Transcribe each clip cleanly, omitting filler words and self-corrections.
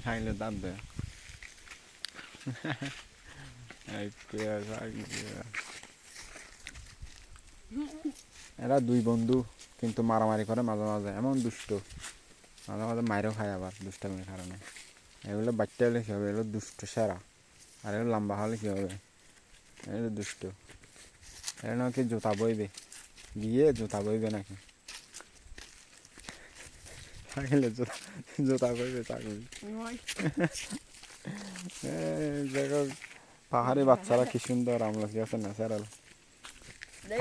খাইলে দাঁত দেয়। এরা দুই বন্ধু কিন্তু মারামারি করে মাঝে মাঝে, এমন দুষ্ট, মাঝে মাঝে মাইরও খায় আবার দুষ্টামির কারণে। এগুলো বাচ্চা হলে কী হবে, এগুলো দুষ্ট সেরা। আর এগুলো লম্বা হলে কী হবে, এগুলো দুষ্ট। এরা নাকি জুতা বইবে, গিয়ে জুতা বইবে নাকি, থাকলে জুতা বইবে চাকরি। দেখো পাহাড়ি বাচ্চারা কি সুন্দর আমলকি আছে ন্যাচারাল,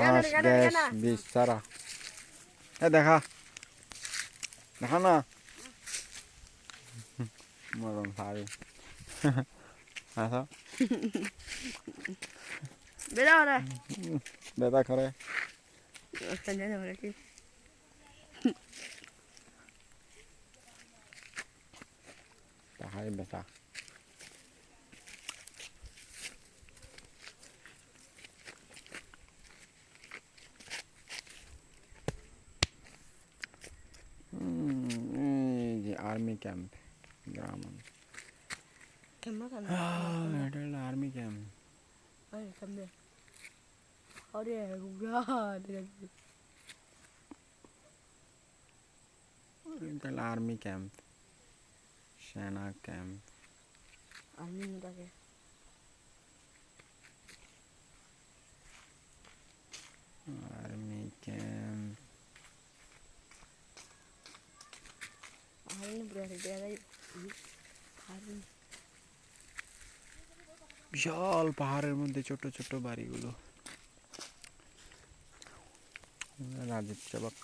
হাঁস গ্যাস বিষ ছাড়া। দেখা দেখা না মরণ পাহাড়ি। আচ্ছা বেদা করে পাহাড়ি বেচা। এই যে আর্মি ক্যাম্প, গ্রাম, এটা হলো আর্মি ক্যাম্প। এটা হলো আর্মি ক্যাম্প, সেনা ক্যাম্প। Army camp. বিশাল পাহাড়ের মধ্যে ছোট ছোট বাড়িগুলো। রাজীব চাবাক।